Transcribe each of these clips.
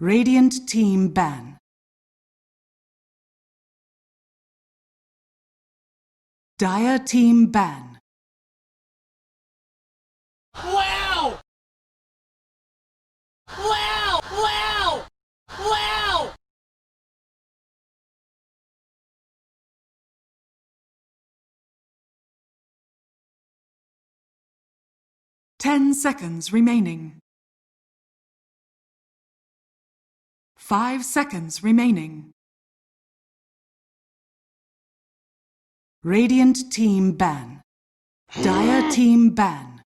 Radiant team ban. Dire team ban. Wow! Wow! Wow! Wow! Ten seconds remaining. 5 seconds remaining. Radiant team ban. Dire team ban.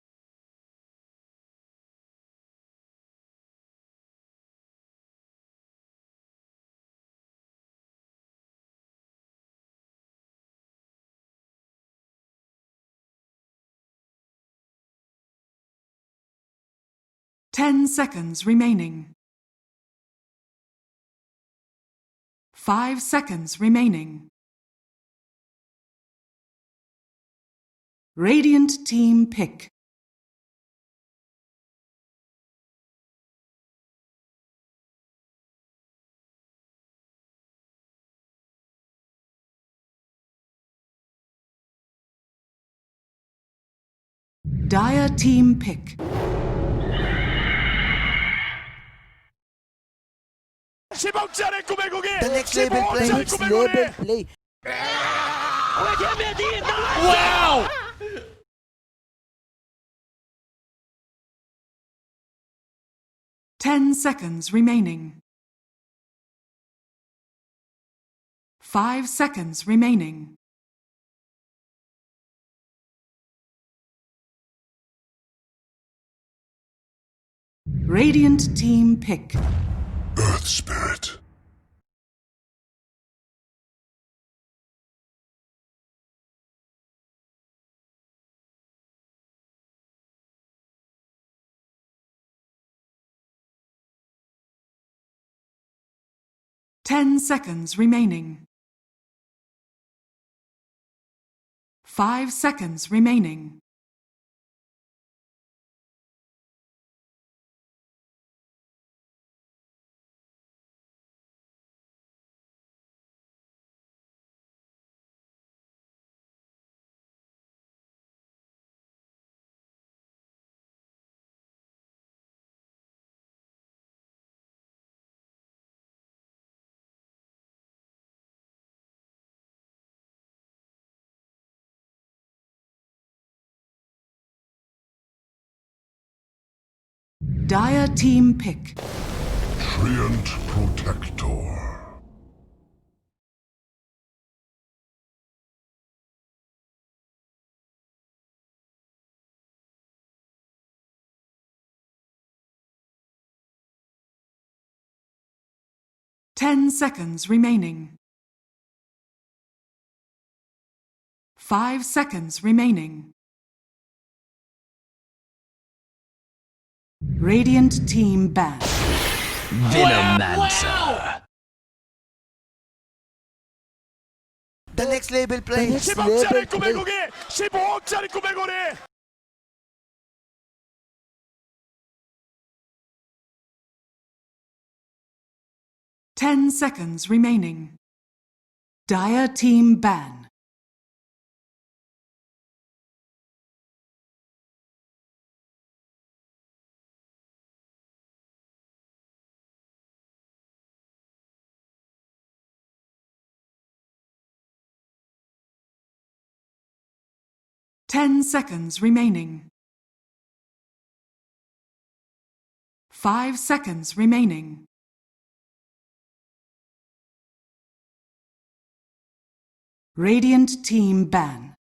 10 seconds remaining. 5 seconds remaining. Radiant team pick. Dire team pick. The next label play. Next label play. Wow! 10 seconds remaining. 5 seconds remaining. Radiant team pick. Earth Spirit. Ten seconds remaining. 5 seconds remaining. Dire team pick. Treant Protector. Ten seconds remaining. 5 seconds remaining. Radiant team ban. Venomancer. The next label play. Next 10억짜리 label 꿈의 play. 고기! 15억짜리 꿈의 고리! 10 seconds remaining. Dire team ban. Ten seconds remaining. 5 seconds remaining. Radiant team ban.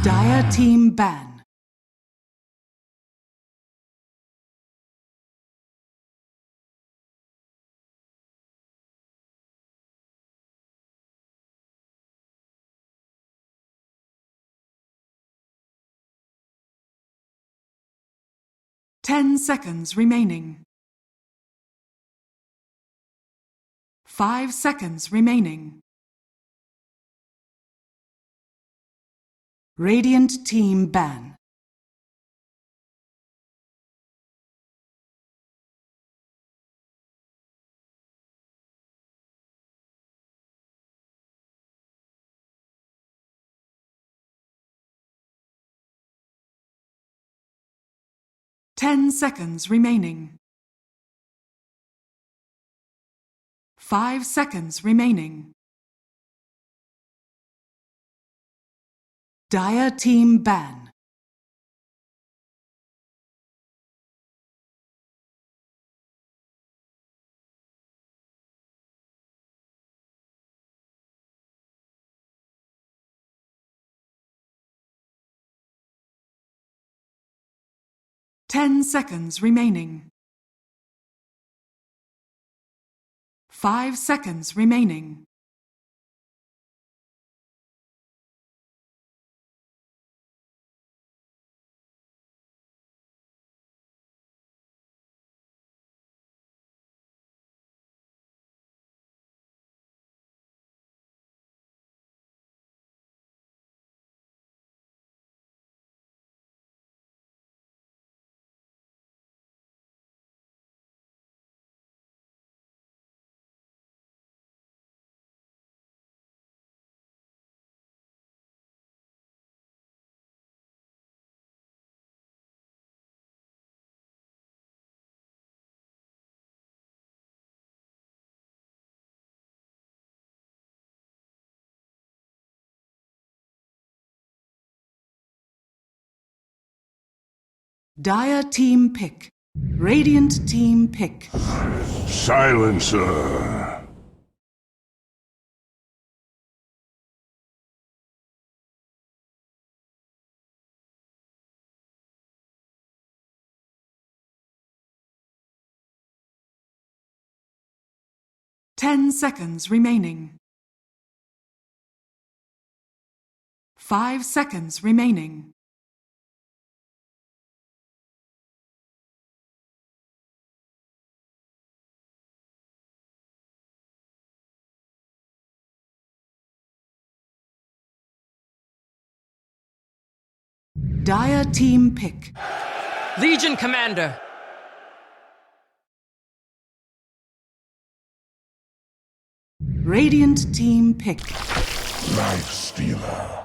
Dire team ban. Ten seconds remaining. 5 seconds remaining. Radiant team ban. Ten seconds remaining. 5 seconds remaining. Dire team ban. Ten seconds remaining. 5 seconds remaining. Dire team pick. Radiant team pick. Silencer. Ten seconds remaining. 5 seconds remaining. Dire team pick. Legion Commander. Radiant team pick. Life Stealer.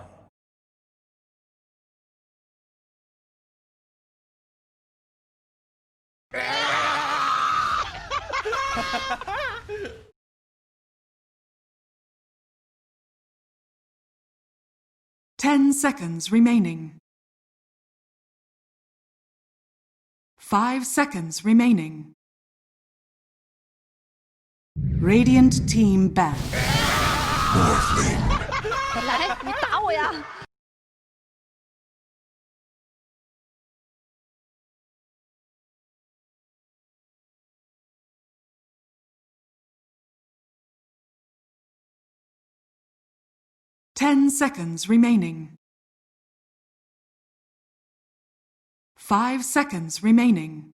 Ten seconds remaining. 5 seconds remaining. Radiant team ban. Morphling. 来，你打我呀！ 10 seconds remaining. 5 seconds remaining.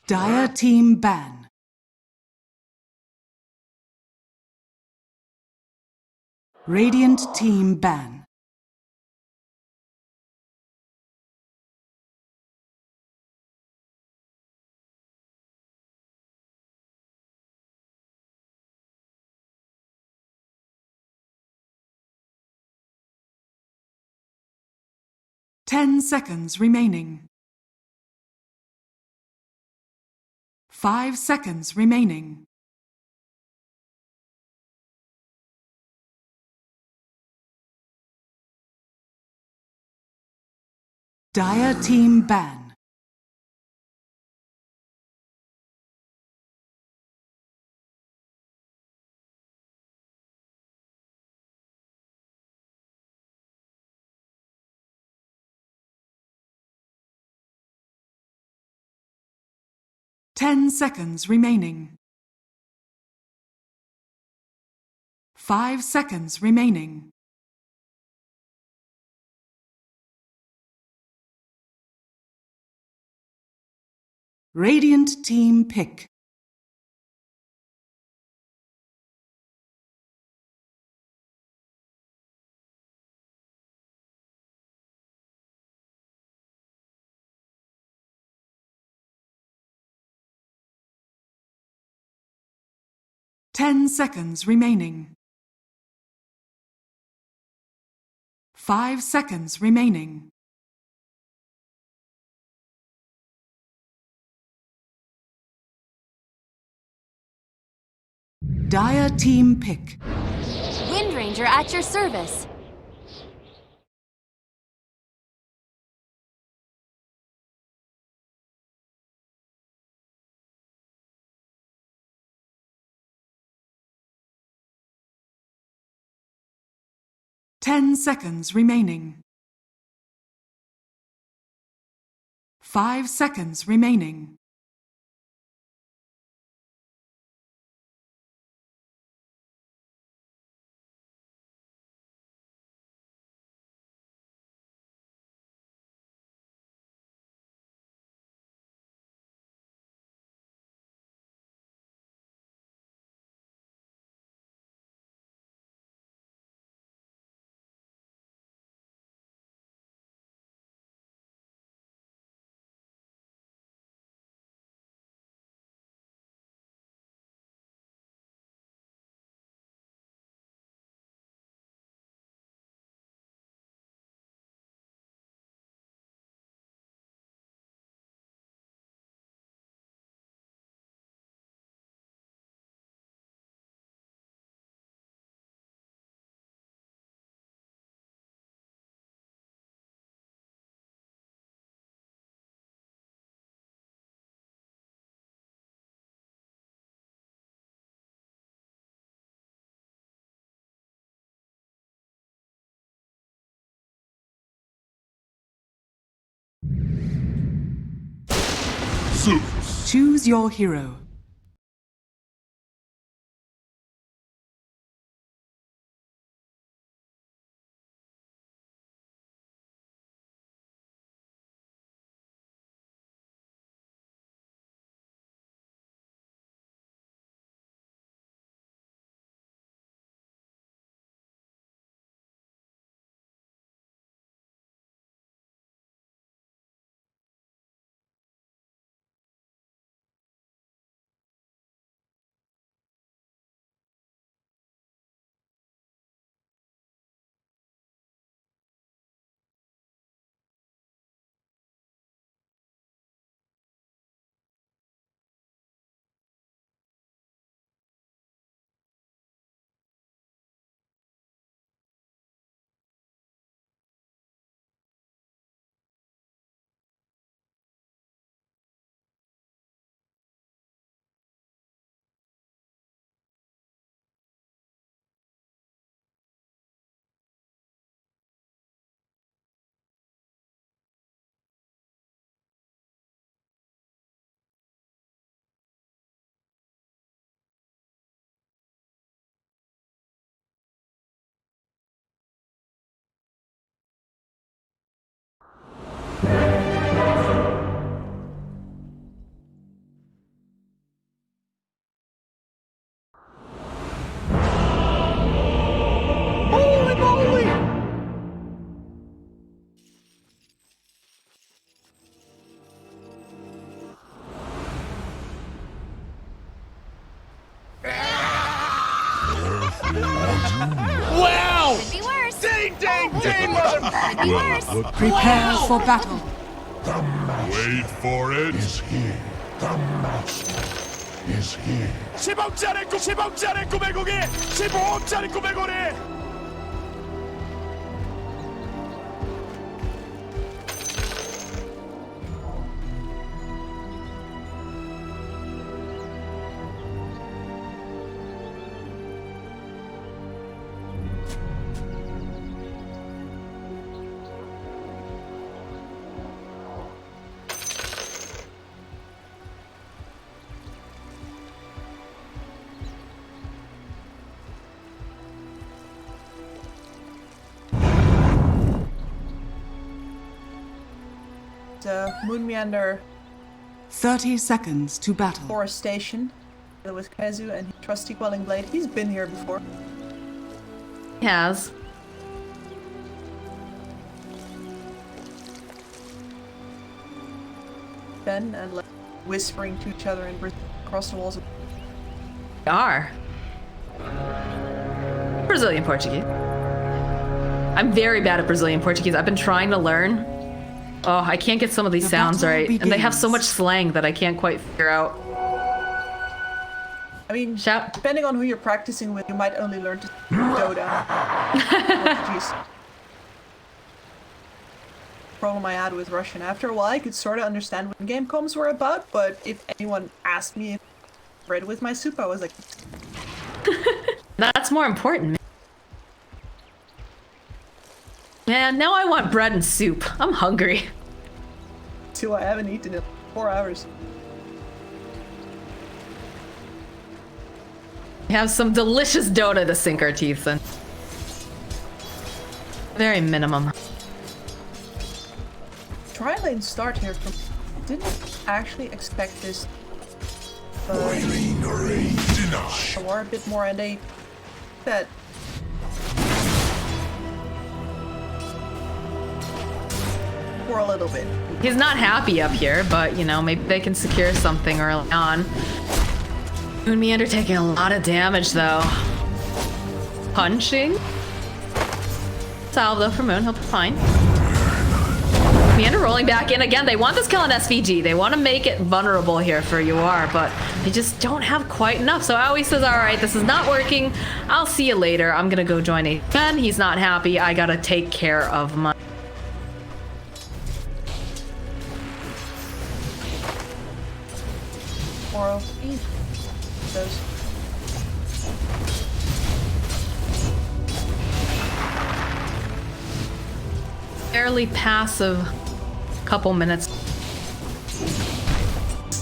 Dire team ban. Radiant team ban. 10 seconds remaining. 5 seconds remaining. Dire team ban. Ten seconds remaining. 5 seconds remaining. Radiant team pick. Ten seconds remaining. 5 seconds remaining. Dire team pick. Wind Ranger at your service. Ten seconds remaining. 5 seconds remaining. Zeus. Choose your hero. Well, Prepare for battle. wait for it. Is here. The master is here. 15짜리 구매고기 15억짜리 구매고리 MoonMeander 30 seconds to battle. forest station with KheZu and his trusty quelling blade. He's been here before. He has. Ben and like whispering to each other and across the walls. They are. Brazilian Portuguese. I'm very bad at Brazilian Portuguese. I've been trying to learn. Oh, I can't get some of these sounds right. And they have so much slang that I can't quite figure out. I mean, Shout. depending on who you're practicing with, you might only learn to Dota. Portuguese. Problem I had with Russian. After a while, I could sort of understand what game comms were about, but if anyone asked me if I read with my soup, I was like... That's more important. Man, now I want bread and soup. I'm hungry. I haven't eaten in 4 hours. We have some delicious Dota to sink our teeth in. Very minimum. Try lane start here from... Didn't actually expect this. But YawaR a bit more and they... That... For a little bit. He's not happy up here, but you know, maybe they can secure something early on. MoonMeander taking a lot of damage though. Punching. Salve though for Moon, he'll be fine. MoonMeander rolling back in again. They want this kill on SVG. They want to make it vulnerable here for YawaR, but they just don't have quite enough. So Aoi says, all right, this is not working. I'll see you later. I'm gonna go join a Ben. He's not happy. I gotta take care of my... Those. Fairly passive couple minutes.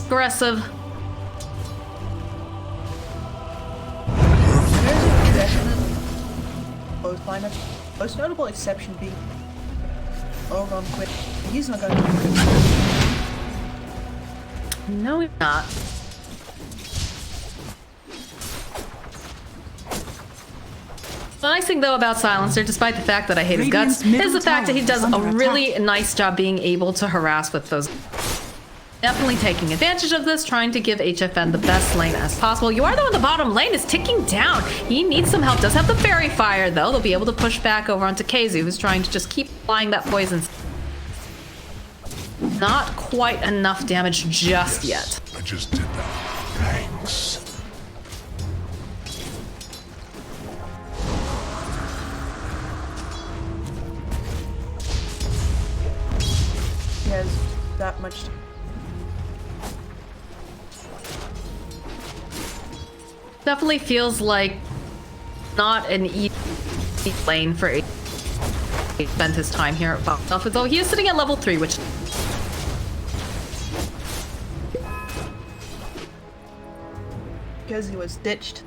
Aggressive. There's a definite both lineup. Most notable exception being over on Quinn. He's not going to do it. No, he's not. The nice thing though about Silencer, despite the fact that I hate his guts, is the fact that he does a really nice job being able to harass with those. Definitely taking advantage of this, trying to give HFN the best lane as possible. YawaR though in the bottom lane is ticking down. He needs some help. Does have the fairy fire though. They'll be able to push back over onto KheZu, who's trying to just keep applying that poison. Not quite enough damage just yet. I just did that. Thanks. He has that much. Definitely feels like not an easy lane for he spent his time here at Buff, though he is sitting at level 3, which Because he was ditched.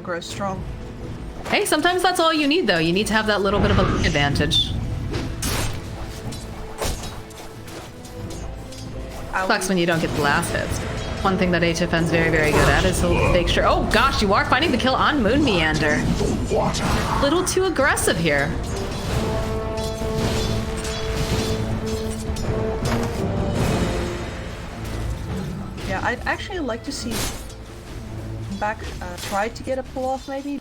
Grow strong. hey, sometimes that's all you need though. You need to have that little bit of an advantage. Sucks when you don't get the last hits. One thing that HFN's very, very good at is he'll make sure. Oh gosh, you are finding the kill on MoonMeander. A little too aggressive here. Yeah, I'd actually like to see back try to get a pull off maybe.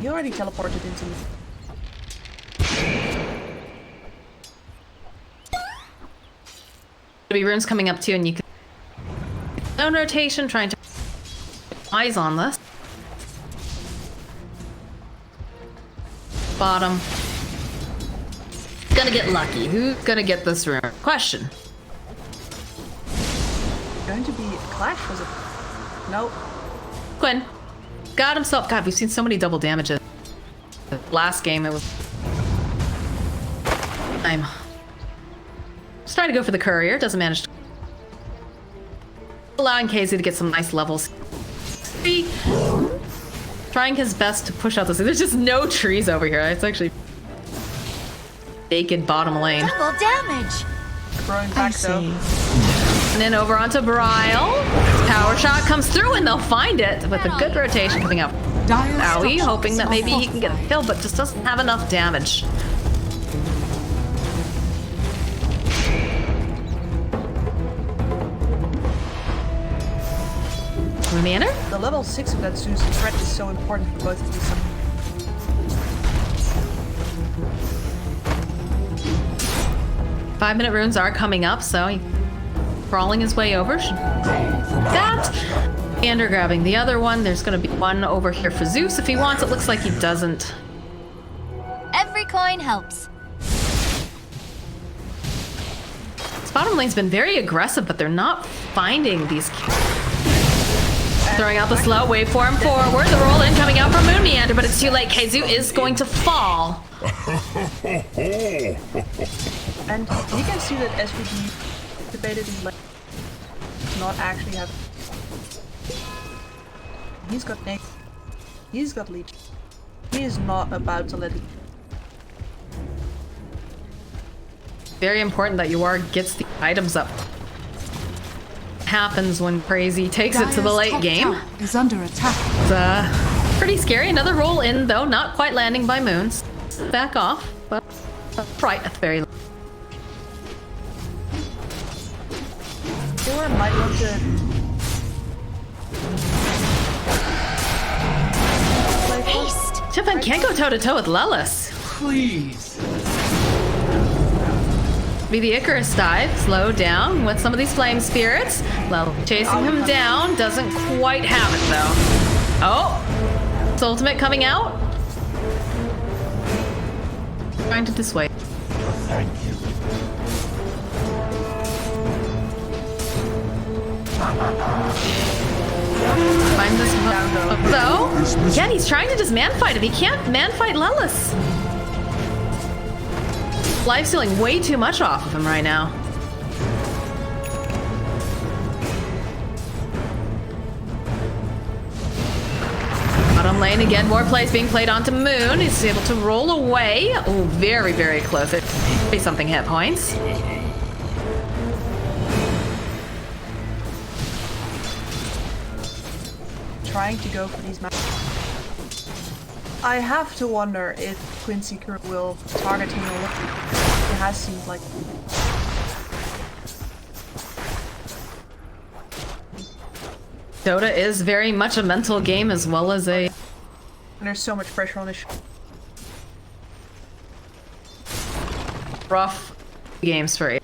He already teleported into me. There'll be runes coming up too, and you can zone rotation, trying to eyes on this. Bottom. Gonna get lucky. Who's gonna get this rune? Question. Going to be a clash, was it? Nope. Quinn got himself. God, we've seen so many double damages. Last game it was. I'm just trying to go for the courier. Doesn't manage to. Allowing KheZu to get some nice levels. Trying his best to push out this. There's just no trees over here. It's actually naked bottom lane. Double damage. Growing back though. And then over onto Bryle. Power shot comes through and they'll find it with a good rotation coming up. Owie, hoping that maybe he can get a kill, but just doesn't have enough damage. MoonMeander? The level 6 of that Zeus threat is so important for both of these. 5-minute runes are coming up, so he's crawling his way over. That! MoonMeander grabbing the other one. There's gonna be one over here for Zeus if he wants. It looks like he doesn't. Every coin helps. This bottom lane's been very aggressive, but they're not finding these. Throwing out the slow waveform forward. The roll in coming out from MoonMeander, but it's too late. KheZu is going to fall. And you can see that SVD debated his lane. Not actually have. He's got Nate. He's got leech. He is not about to let it. Very important that YawaR gets the items up. Happens when Cr4zy takes it to the late game. Is under attack. It's pretty scary. Another roll in though, not quite landing by Moons. Back off, but right at the very. Or might want to. Haste. Tiffin can't go toe to toe with Lelis. Please. Be the Icarus dive, slow down with some of these flame spirits. Lelis chasing him down, doesn't quite have it though. Oh, his ultimate coming out. Trying to dissuade. Thank you. Find this though. Again, he's trying to just man fight him. He can't man fight Lelis. Life's stealing way too much off of him right now. Bottom lane again, more plays being played onto Moon. He's able to roll away. Oh, very, very close. It be something hit points. Trying to go for these matches. I have to wonder if Quincy will target him or what. It has seemed like. Dota is very much a mental game as well as a. And there's so much pressure on this. Rough games for.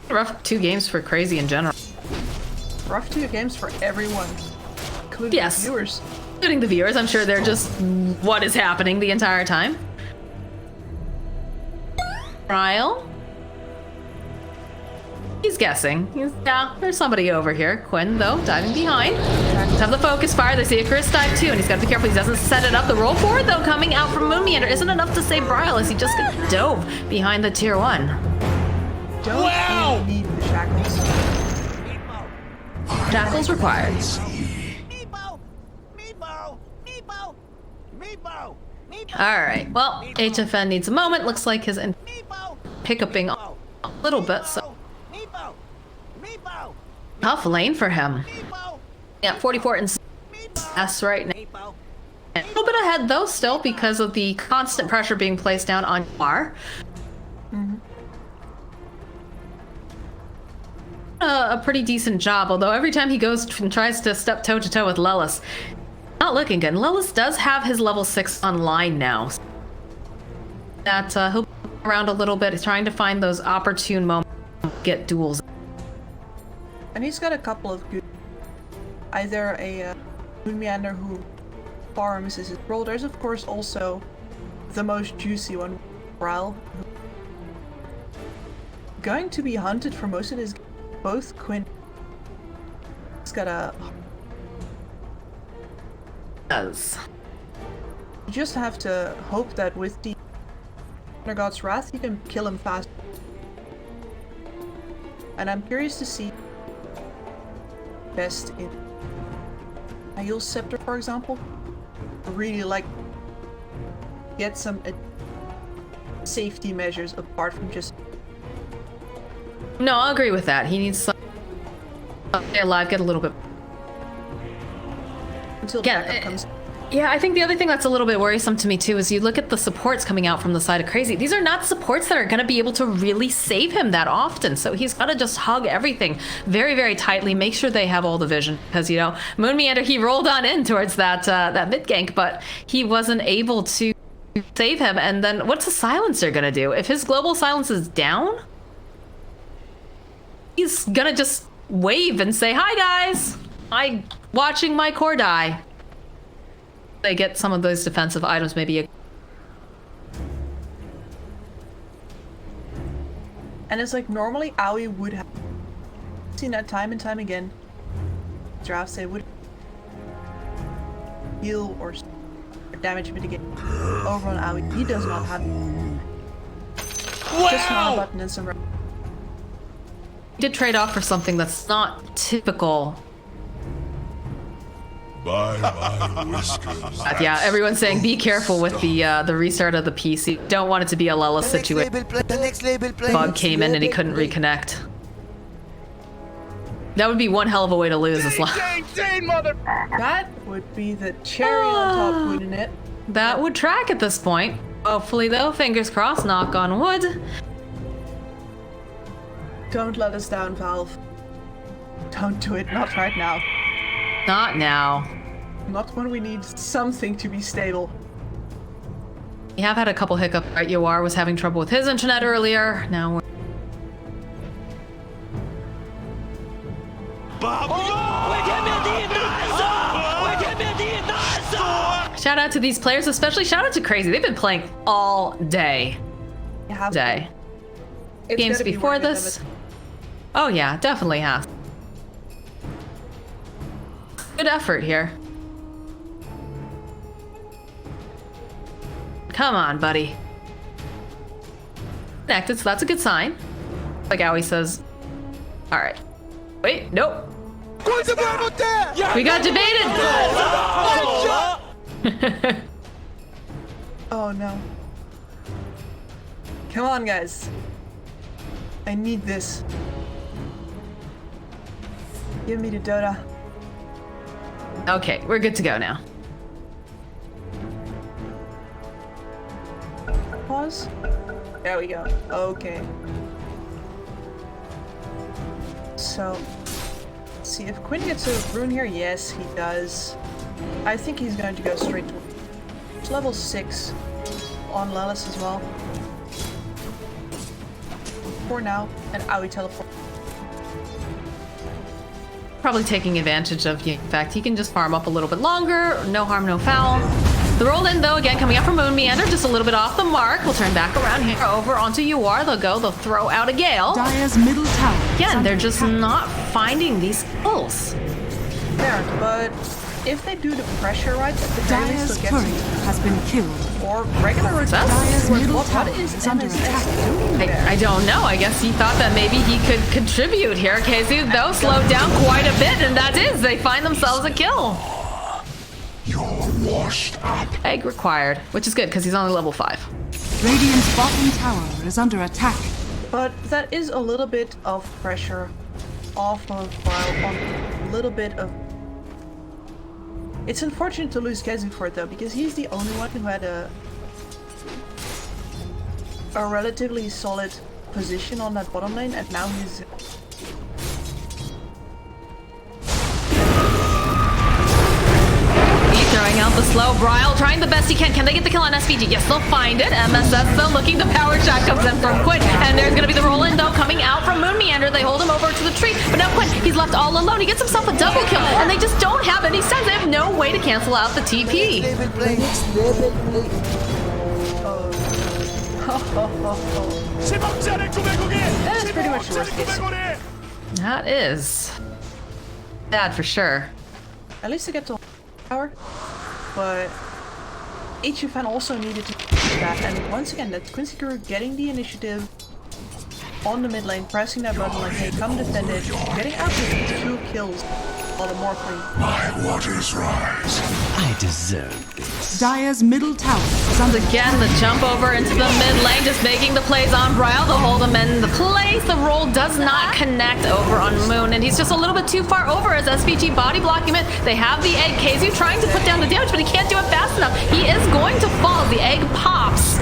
Rough 2 games for Cr4zy in general. Rough 2 games for everyone, including the viewers. Including the viewers, I'm sure they're just what is happening the entire time. Bryle. He's guessing. Yeah, there's somebody over here. Quinn, though, diving behind. Let's have the focus fire. They see a Icarus dive too, and he's got to be careful he doesn't set it up. The roll forward, though, coming out from MoonMeander isn't enough to save Bryle as he just gets dove behind the tier 1. Don't really need the shackles. Shackles required. Alright, well, HFN needs a moment. Looks like his hiccuping a little bit, so. Tough lane for him. Yeah, 44 and S right now. A little bit ahead though, still, because of the constant pressure being placed down on YawaR. A pretty decent job, although every time he goes and tries to step toe to toe with Lelis, Not looking good. Lelis does have his level 6 online now. That he'll be around a little bit, trying to find those opportune moments to get duels. And he's got a couple of good... Either a MoonMeander who farms is his role. There's of course also the most juicy one, Ral. Going to be hunted for most of his... Both Quinn... He's got a... Does. You just have to hope that with the God's Wrath you can kill him fast. And I'm curious to see best in Heal Scepter, for example. Really like get some safety measures apart from just... No, I'll agree with that. He needs to stay alive, get a little bit... Until backup comes. Yeah, I think the other thing that's a little bit worrisome to me too is you look at the supports coming out from the side of Cr4zy. These are not supports that are going to be able to really save him that often. So he's got to just hug everything very, very tightly. Make sure they have all the vision because, you know, MoonMeander, he rolled on in towards that that mid gank, but he wasn't able to save him. And then what's the silencer going to do? If his global silence is down, he's going to just wave and say, "Hi guys, I'm watching my core die." They get some of those defensive items, maybe. And it's like normally Aoi would have seen that time and time again. Drafts they would heal or damage mitigate over on Aoi. He does not have just not a button and some. He did trade off for something that's not typical. By my whiskers. Yeah, everyone's saying be careful with the restart of the PC. Don't want it to be a Lelis situation. The next label play. Bug came in and he couldn't reconnect. That would be one hell of a way to lose this line. That would be the cherry on top, wouldn't it? That would track at this point. Hopefully though, fingers crossed, knock on wood. Don't let us down, Valve. Don't do it, not right now. Not now. Not when we need something to be stable. We have had a couple hiccups, right? YawaR was having trouble with his internet earlier. Now we're... Shout out to these players, especially shout out to Cr4zy. They've been playing all day. Day. Games before this. Oh yeah, definitely has. Good effort here. Come on, buddy. Connected, so that's a good sign. Like Aoi says. All right. Wait, nope. We got debated. Oh no. Come on, guys. I need this. Give me the Dota. Okay, we're good to go now. Pause. There we go. Okay. So, let's see if Quinn gets a rune here. Yes, he does. I think he's going to go straight to level 6 on Lelis as well. For now, and Aoi teleport. Probably taking advantage of the fact he can just farm up a little bit longer. No harm, no foul. The roll in though, again, coming up from MoonMeander, just a little bit off the mark. We'll turn back around here over onto YawaR. They'll throw out a Gale. Dire's middle tower. Again, they're just not finding these kills. There, but if they do the pressure right, the Dire's turret has been killed. Or regular Success? Dire's middle what tower is is under attack. doing there? I don't know. I guess he thought that maybe he could contribute here. KheZu, though, slowed down quite a bit, and that is, they find themselves a kill. You're washed up. Egg required, which is good because he's only level 5. Radiant's bottom tower is under attack. But that is a little bit of pressure off of Wild on a little bit of... It's unfortunate to lose KheZu for it though, because he's the only one who had a relatively solid position on that bottom lane, and now he's... out the slow. Bryle trying the best he can. Can they get the kill on SVG? Yes, they'll find it. MSS though looking. The power shot comes in from Quinn. And there's going to be the roll in though coming out from MoonMeander. They hold him over to the tree. But now Quinn, he's left all alone. He gets himself a double kill. And they just don't have any sense. They have no way to cancel out the TP. Next level play. Next level play. That is pretty much the worst case. That is bad for sure. At least to get to power, but HFN also needed to do that. And once again, that's Quincy Cr4zy getting the initiative on the mid lane, pressing that button like, hey, come defend it, getting out with 2 kills. All the more clean. My waters rise. I deserve this. Dire's middle tower is under Again, the jump over into the mid lane, just making the plays on Bryle. They'll hold him in the place. The roll does not connect over on Moon, and he's just a little bit too far over as SVG body blocking him. They have the egg. KheZu trying to put down the damage, but he can't do it fast enough. He is going to fall. The egg pops.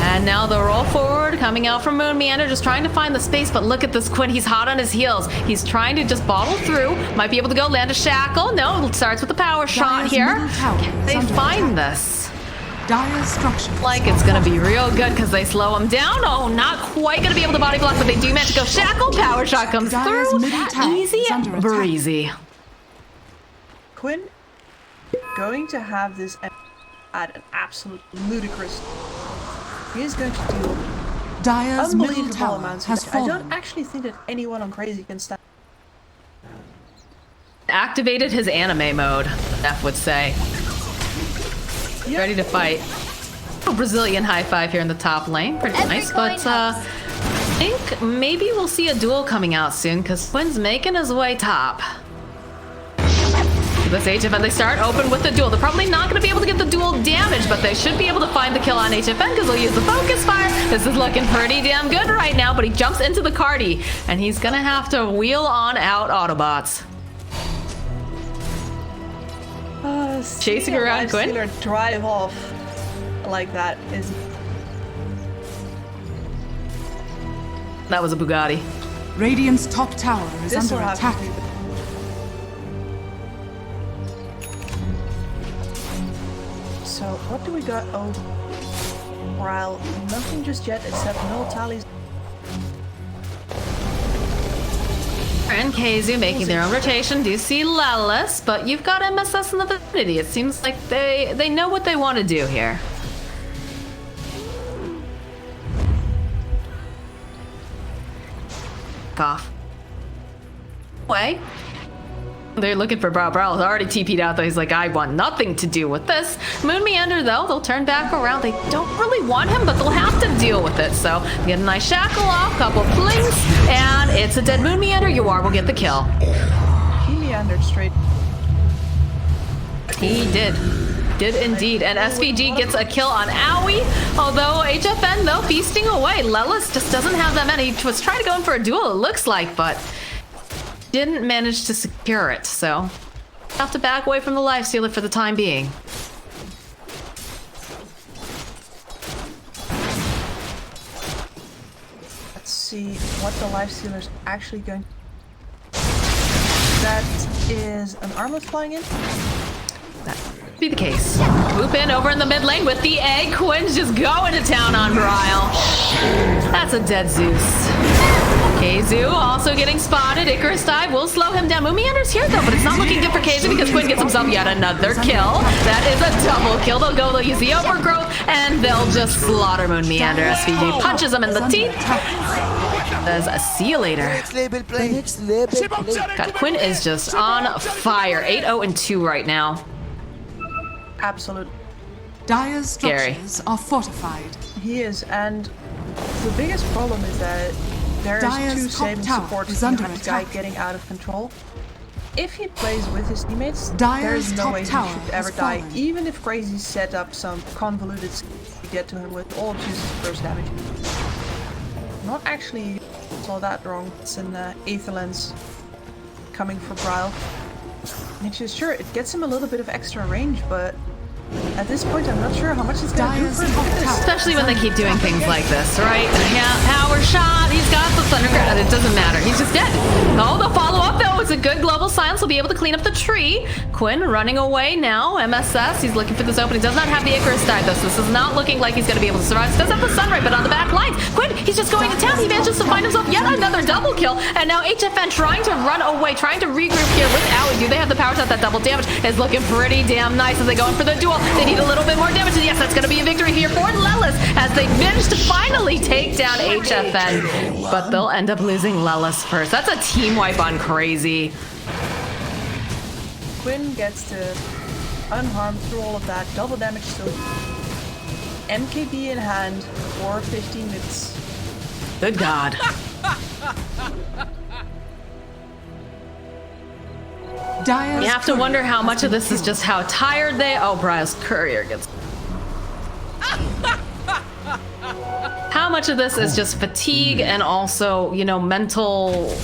And now the roll forward coming out from MoonMeander, just trying to find the space, but look at this Quinn. He's hot on his heels. He's trying to just bottle through. Might be able to go land a shackle. No, it starts with the power shot here. Can they find this? Dire's structure. Like it's gonna be real good because they slow him down. Oh, not quite gonna be able to body block, but they do manage to go shackle. Power shot comes through. Easy breezy. Quinn going to have this at an absolute ludicrous. He is going to do Dire's middle unbelievable tower amounts has of damage. I fallen. don't actually think that anyone on Cr4zy can stand. Activated his anime mode, F would say. Yep. Ready to fight. Oh, Brazilian high five here in the top lane. Pretty nice, but I think maybe we'll see a duel coming out soon because Quinn's making his way top. This HFN, they start open with the duel. They're probably not going to be able to get the duel damage, but they should be able to find the kill on HFN because they'll use the focus fire. This is looking pretty damn good right now, but he jumps into the Cardi, and he's going to have to wheel on out Autobots. Chasing around Quinn? Drive off like that is... That was a Bugatti. Radiant's top tower is This will under have attack. to be... So, what do we got? Oh, Bryle. Nothing just yet except no tallies. And KheZu making their own rotation. Do see Lelis, but you've got MSS in the vicinity. It seems like they know what they want to do here. Off. Way. They're looking for Bryle. Bryle's already TP'd out though. He's like, I want nothing to do with this. MoonMeander though, they'll turn back around. They don't really want him, but they'll have to deal with it. So get a nice shackle off, couple flings, and it's a dead MoonMeander. YawaR will get the kill. He meandered straight. He did. Did indeed. And SVG gets a kill on Owie. Although HFN though feasting away. Lelis just doesn't have that many. He was trying to go in for a duel, it looks like, but didn't manage to secure it, so have to back away from the lifestealer for the time being. Let's see what the lifestealer's actually going. That is an armlet flying in. That would be the case. Swoop in over in the mid lane with the egg. Quinn's just going to town on Bryle. That's a dead Zeus. KheZu also getting spotted. Icarus dive will slow him down. MoonMeander's here though, but it's not looking good for KheZu because Quinn gets himself yet another kill. That is a double kill. They'll use the overgrowth and they'll just slaughter MoonMeander. SVG punches him in the teeth. Does a see you later. Next level play. Next level play. God, Quinn is just on fire. 8-0-2 right now. Absolute. Dire's Scary. structures are fortified. He is, and the biggest problem is that there's Dire's two top saving tower supports is under behind this guy attack. getting out of control. If he plays with his teammates, Dire's there's no top way he tower should ever has die. fallen. Even if Cr4zy set up some convoluted scheme to get to him with all chooses first damage. Not actually all that wrong. It's an Aetherlens coming for Bryle. Which is sure, it gets him a little bit of extra range, but At this point, I'm not sure how much it's gonna do Dire's for top this. tower. Especially when they keep doing things like this, right? Yeah, power shot. He's got the Thundercraft. It doesn't matter. He's just dead. Oh, the follow-up, though. It's a good global silence. He'll be able to clean up the tree. Quinn running away now. MSS. He's looking for this opening. Does not have the Icarus dive, though, so this is not looking like he's going to be able to survive. He does have the Sunray, but on the back lines. Quinn, he's just going to town. He manages to find himself yet another double kill. And now HFN trying to run away, trying to regroup here with Owie. Do they have the power shot? That double damage is looking pretty damn nice as they go in for the duel. They need a little bit more damage. And yes, that's going to be a victory here for Lelis as they manage to finally take down HFN. But they'll end up losing Lelis first. That's a team wipe on Cr4zy. Quinn gets to unharmed through all of that. Double damage still. MKB in hand for 15 minutes. Good God. Dire's You have to courier wonder how has much of been this is killed. just how tired they. Oh, Briar's courier gets. How much of this is just fatigue and also, you know, mental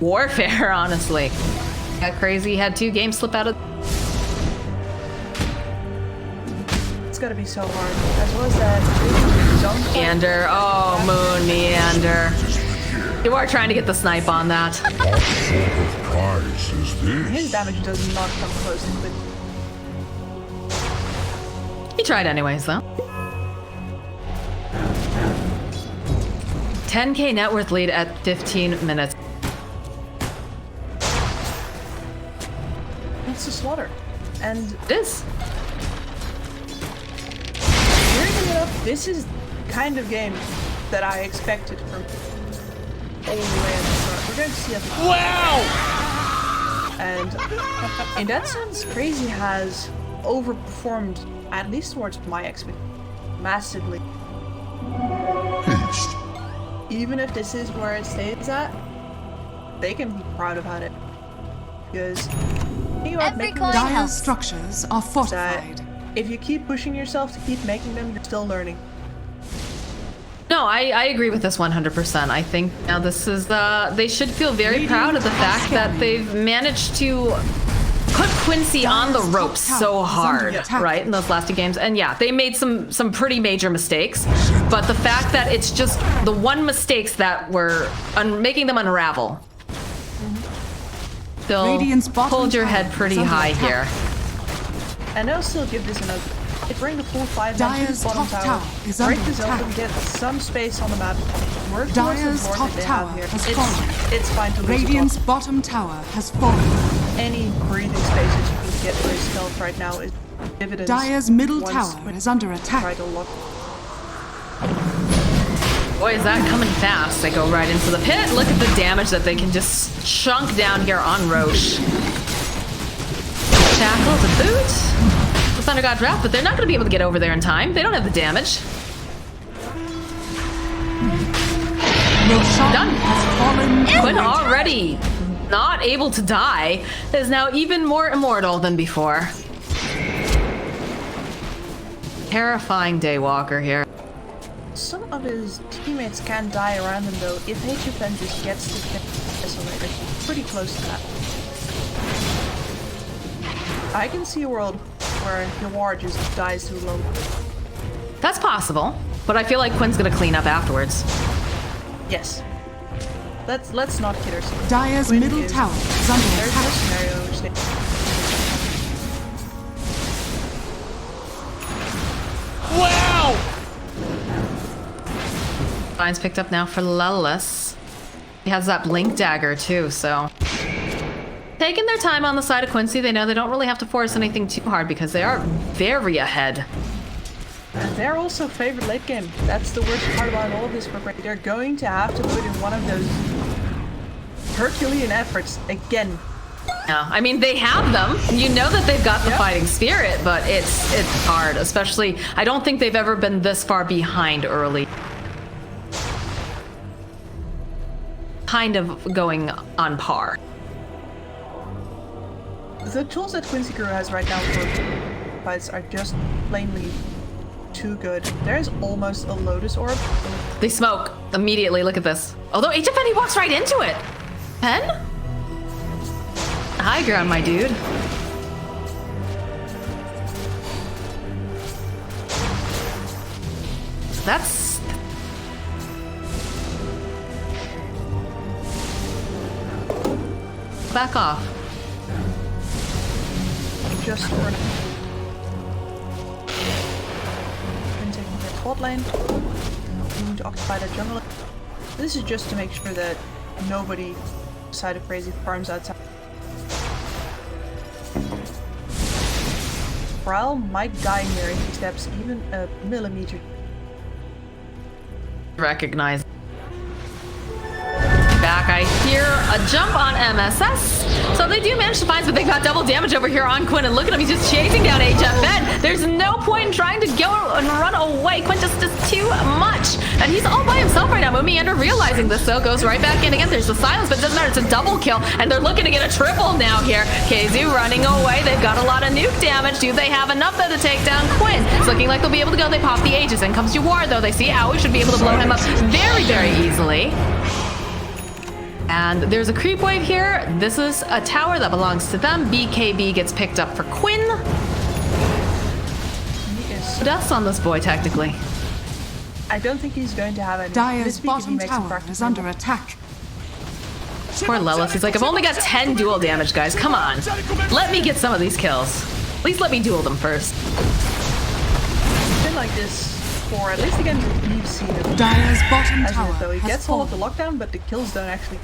warfare, honestly. Yeah, Cr4zy had 2 games slip out of. It's gotta be so hard. As well as that. Meander. Oh, MoonMeander. You are trying to get the snipe on that. What sort of prize is His this? damage does not come close to Quinn. He tried anyways, though. 10K net worth lead at 15 minutes. It's a slaughter. And It is. weirdly enough, this is the kind of game that I expected from all the way at the start. We're going to see a Wow! and in that sense, Cr4zy has overperformed, at least towards my expectations, massively. Haste. Even if this is where it stays at, they can be proud about it. Because you are Every making coin this Dire's helps. structures are fortified. if you keep pushing yourself to keep making them, you're still learning. No, I agree with this 100%. I think now this is, they should feel very proud of the fact that they've managed to put Quincy on the ropes so hard, right, in those last 2 games. And yeah, they made some pretty major mistakes, but the fact that it's just the one mistakes that were making them unravel. Still, Radiant's bottom hold your head tower pretty is under high attack. here. And they'll still give this another. They bring the full 5 men to Dire's the bottom top tower, tower is break under the zone, attack. and get some space on the map. Work towards the Dire's board top that they tower have here. has fallen. It's fine to lose Radiant's bottom tower has fallen. any breathing spaces you can get for his stealth right now is dividends. Dire's middle once tower we is under try attack. to lock. Boy, is that coming fast. They go right into the pit. Look at the damage that they can just chunk down here on Roche. Shackle to boot. The Thunder got draft, but they're not going to be able to get over there in time. They don't have the damage. Roshan Done. has fallen. Quinn already not able to die is now even more immortal than before. Terrifying Daywalker here. Some of his teammates can die around him though if HFN just gets to get isolated. Pretty close to that. I can see a world where YawaR just dies too low. That's possible, but I feel like Quinn's going to clean up afterwards. Yes. Let's not kid ourselves. Dire's Quinn middle is- tower is under There's no attack. scenario in which they Wow! Line's picked up now for Lelis. He has that blink dagger too, so. Taking their time on the side of Quincy. They know they don't really have to force anything too hard because they are very ahead. And they're also favored late game. That's the worst part about all of this for Cr4zy. They're going to have to put in one of those Herculean efforts again. Yeah, I mean, they have them. You know that they've got the fighting spirit, but it's hard, especially, I don't think they've ever been this far behind early. Kind of going on par. The tools that Quincy Crew has right now for fights are just plainly too good. There's almost a Lotus Orb. They smoke immediately. Look at this. Although HFN, he walks right into it. Pen? High ground, my dude. That's... Back off. Just for now. Been taking the bot lane. Going to occupy that jungle. This is just to make sure that nobody outside of Cr4zy farms outside. Brawl might die here if he steps even a millimeter. Recognize. Back, I hear a jump on MSS. So they do manage to find, but they got double damage over here on Quinn. And look at him, he's just chasing down HFN. There's no point in trying to go and run away. Quinn just does too much. And he's all by himself right now. MoonMeander realizing this, though, goes right back in again. There's the silence, but it doesn't matter. It's a double kill. And they're looking to get a triple now here. KheZu running away. They've got a lot of nuke damage. Do they have enough, though, to take down Quinn? It's looking like they'll be able to go. They pop the Aegis. In comes YawaR, though. They see YawaR should be able to blow him up very, very easily. And there's a creep wave here. This is a tower that belongs to them. BKB gets picked up for Quinn. Dust on this boy, technically. I don't think he's going to have any. Dire's bottom tower is under attack. Poor Lelis. He's like, I've only got 10 dual damage, guys. Come on. Let me get some of these kills. At least let me duel them first. It's been like this for at least against we've seen him. Dire's bottom tower though he has gets all of the fallen. lockdown, but the kills don't actually.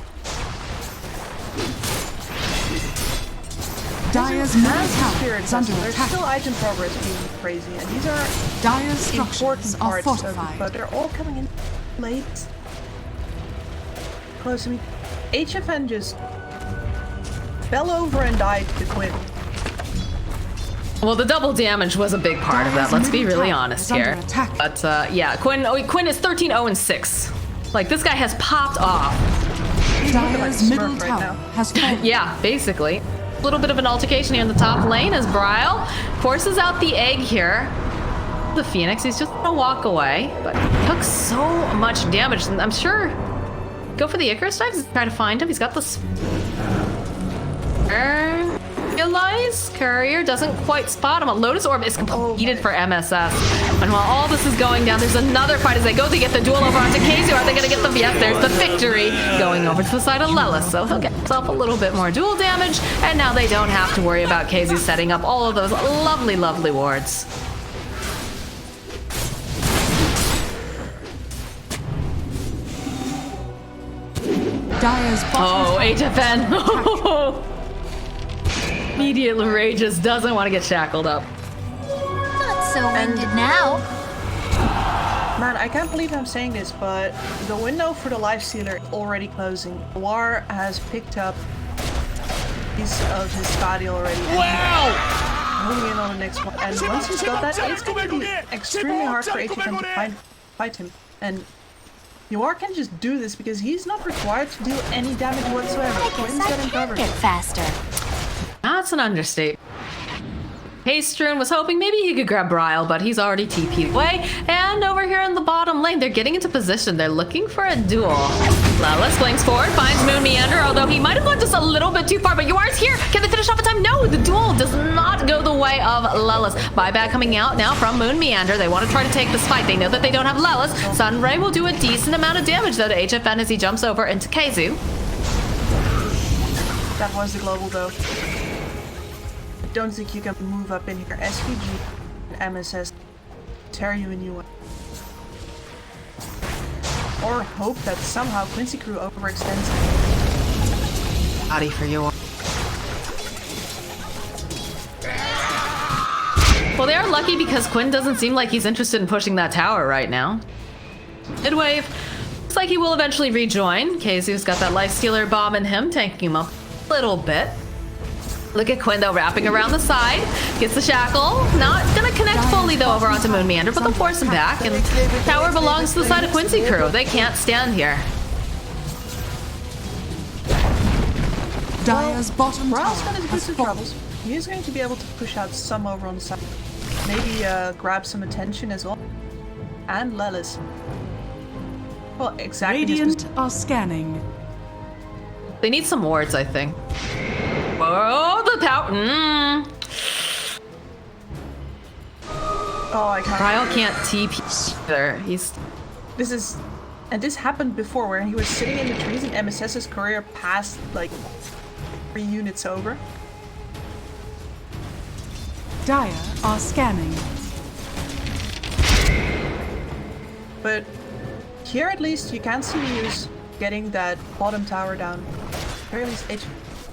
Dire's middle tower is under There's attack. still item progress being crazy, and these are Dire's structures important are parts of it, fortified. but they're all coming in late. Close to me. HFN just fell over and died to Quinn. Well, the double damage was a big part of that. Let's be really honest here. But yeah, Quinn is 13-0-6. Like, this guy has popped off. Dire's middle tower has fallen. Yeah, basically. A little bit of an altercation here in the top lane as Bryle forces out the egg here. The Phoenix, he's just gonna walk away, but he took so much damage, and I'm sure go for the Icarus dives, try to find him. He's got this. Realize Courier doesn't quite spot him. A Lotus Orb is completed for MSS. And while all this is going down, there's another fight as they go to get the duel over onto KheZu. Are they going to get the... Yes, there's the victory going over to the side of Lelis. So he'll get himself a little bit more duel damage. And now they don't have to worry about KheZu setting up all of those lovely, lovely wards. Dire's bottom tower HFN. Immediately rages, doesn't want to get shackled up. Not so winded now. Man, I can't believe I'm saying this, but the window for the lifestealer is already closing. YawaR has picked up a piece of his body already. Wow! Moving in on the next one. And once he's got that, it's going to be extremely hard for HFN to fight him. And YawaR can just do this because he's not required to do any damage whatsoever. Quinn's got him covered. Get faster. That's an understatement. HeyStrewn was hoping maybe he could grab Bryle, but he's already TP'd away. And over here in the bottom lane, they're getting into position. They're looking for a duel. Lelis flanks forward, finds MoonMeander, although he might have gone just a little bit too far, but YawaR's here. Can they finish off in time? No, the duel does not go the way of Lelis. Buyback coming out now from MoonMeander. They want to try to take this fight. They know that they don't have Lelis. Sunray will do a decent amount of damage, though, to HFN as he jumps over into KheZu. That was the global, though. I don't think you can move up in here. SVG and MSS tear you a new one. Or hope that somehow Quincy crew overextends. Body for YawaR. Well, they are lucky because Quinn doesn't seem like he's interested in pushing that tower right now. Midwave. Looks like he will eventually rejoin. KheZu's got that lifestealer bomb in him, tanking him up a little bit. Look at Quinn, though, wrapping around the side. Gets the shackle. Not gonna connect fully, though, over onto MoonMeander, but they'll force him back. And the tower belongs to the side of Quincy crew. They can't stand here. Dire's bottom tower Bryle's got his has boots and fallen. troubles. He is going to be able to push out some over on the side. Maybe grab some attention as well. And Lelis. Well, exactly. Radiant are scanning. They need some wards, I think. Whoa, the power. Oh, I can't. Ryle can't TP either. This happened before where he was sitting in the trees and MSS's courier passed like 3 units over. Dire are scanning. But here at least you can see use getting that bottom tower down. Or at least H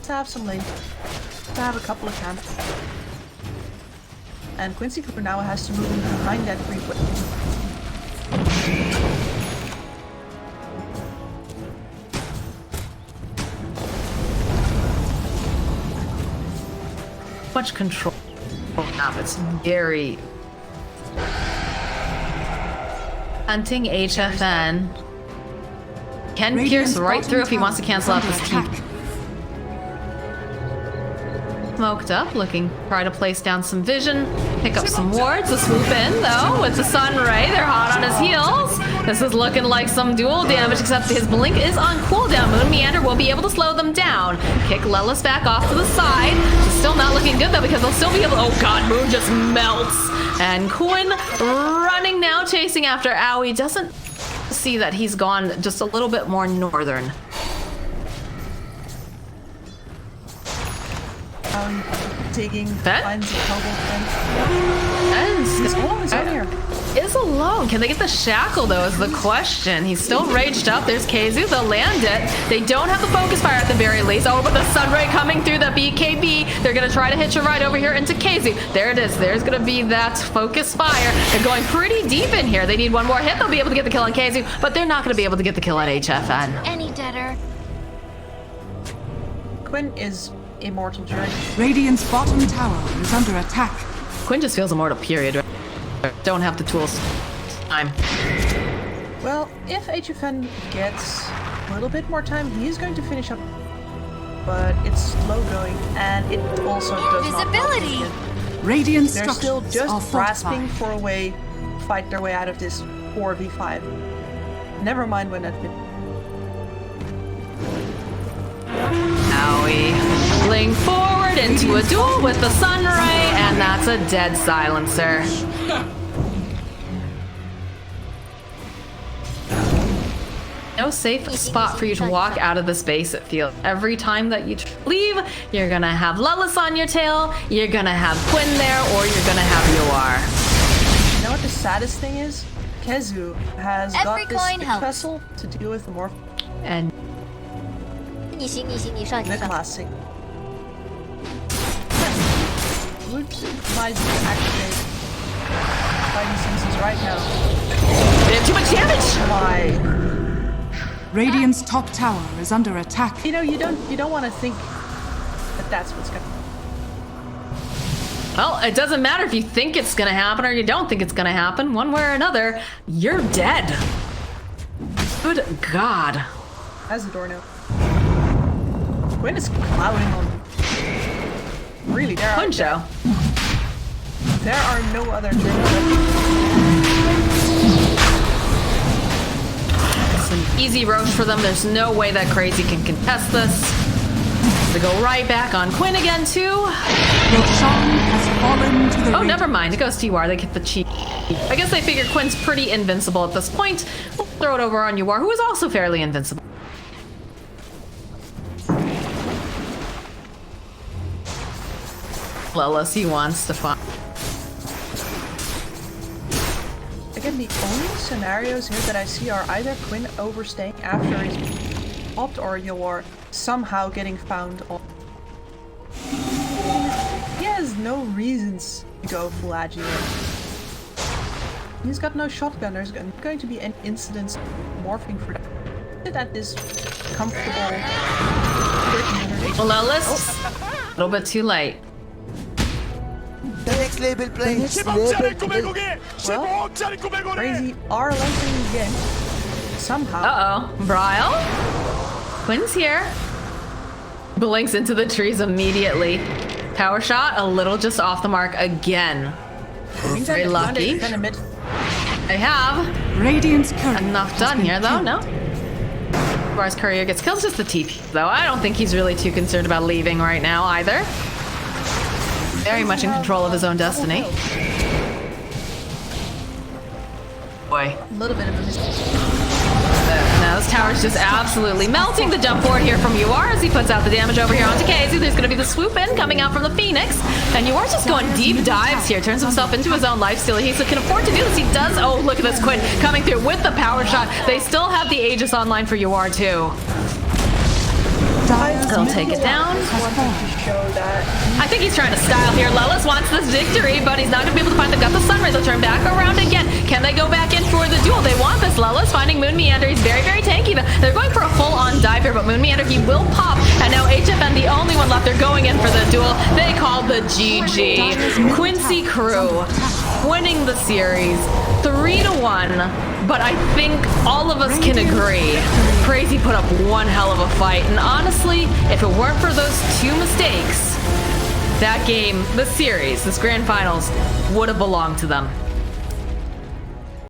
to have some lane. To have a couple of camps. And Quincy now has to move behind that creep. Much control now. It's very hunting HFN. Can pierce right through if he wants to cancel out this TP. Smoked up, looking try to place down some vision, pick up some wards. A swoop in though with the sun ray. They're hot on his heels. This is looking like some dual damage, except his blink is on cooldown. MoonMeander will be able to slow them down. Kick Lelis back off to the side. She's still not looking good though because they'll still be able. Oh god, Moon just melts. And Quinn running now, chasing after Owie. Doesn't see that he's gone just a little bit more northern. Digging, Ben? finds the cobalt fence. And is alone. Can they get the shackle though is the question. He's still raged up. There's KheZu. They'll land it. They don't have the focus fire at the very least. Oh, but the sunray coming through the BKB. They're gonna try to hitch a ride over here into KheZu. There it is. There's gonna be that focus fire. They're going pretty deep in here. They need one more hit. They'll be able to get the kill on KheZu, but they're not gonna be able to get the kill on HFN. Any deader. Quinn is immortal journey. Radiant's bottom tower is under attack. Quinn just feels immortal, period. Right? Don't have the tools. Time. Well, if HFN gets a little bit more time, he is going to finish up. But it's slow going, and it also does Invisibility. not. Radiant They're still structures are just grasping fortified. for a way to fight their way out of this 4v5. Never mind when that finishes. Owie. Blink forward into a duel with the sun ray, and that's a dead silencer. No safe spot for you to walk out of this base, it feels. Every time that you leave, you're gonna have Lelis on your tail, you're gonna have Quinn there, or you're gonna have YawaR. You know what the saddest thing is? KheZu has Every got this coin helps. vessel to deal with the more And 你行你行你上你 the 上。 classic. Would might activate fighting senses right now. they have too much damage! Why? Radiant's top tower is under attack. You know, you don't want to think that that's what's gonna. Well, it doesn't matter if you think it's gonna happen or you don't think it's gonna happen. One way or another, you're dead. Good God. As the door now. Quinn is clouding on. Really, there are no other It's an easy roach for them. There's no way that Cr4zy can contest this. They go right back on Quinn again too. Roshan has fallen to the Oh, never mind. It goes to YawaR. They get the cheat. I guess they figure Quinn's pretty invincible at this point. We'll throw it over on YawaR, who is also fairly invincible. Lelis, he wants to find. Again, the only scenarios here that I see are either Quinn overstaying after he's popped or YawaR somehow getting found on. He has no reasons to go full agile. He's got no shotgun. There's not going to be any incidents morphing for that. Sit at this comfortable 1300 HP. Well, Lelis, a little bit too late. The next label play. The next label play. Well, Cr4zy are lengthening the game. Somehow. Uh-oh. Bryle? Quinn's here. Blinks into the trees immediately. Power shot, a little just off the mark again. Very lucky. I have. Radiant's current Enough done here, though, no? YawaR's courier gets killed, just the TP, though. I don't think he's really too concerned about leaving right now, either. Very much in control of his own destiny. Boy. A little bit of a mistake. Now this tower's just absolutely melting. The jump forward here from YawaR as he puts out the damage over here onto KheZu. There's going to be the swoop in coming out from the Phoenix. And YawaR's just going deep dives here. Turns himself into his own lifesteal. He can afford to do this. He does. Oh, look at this Quinn coming through with the power shot. They still have the Aegis online for YawaR too. He'll take it down. I think he's trying to style here. Lelis wants this victory, but he's not going to be able to find the gut. The Sunray, they'll turn back around again. Can they go back in for the duel? They want this. Lelis finding MoonMeander. He's very, very tanky. They're going for a full-on dive here, but MoonMeander, he will pop. And now HFN, the only one left. They're going in for the duel. They call the GG. Quincy crew winning the series 3-1. But I think all of us can agree, Cr4zy put up one hell of a fight. And honestly, if it weren't for those two mistakes, that game, the series, this grand finals, would have belonged to them.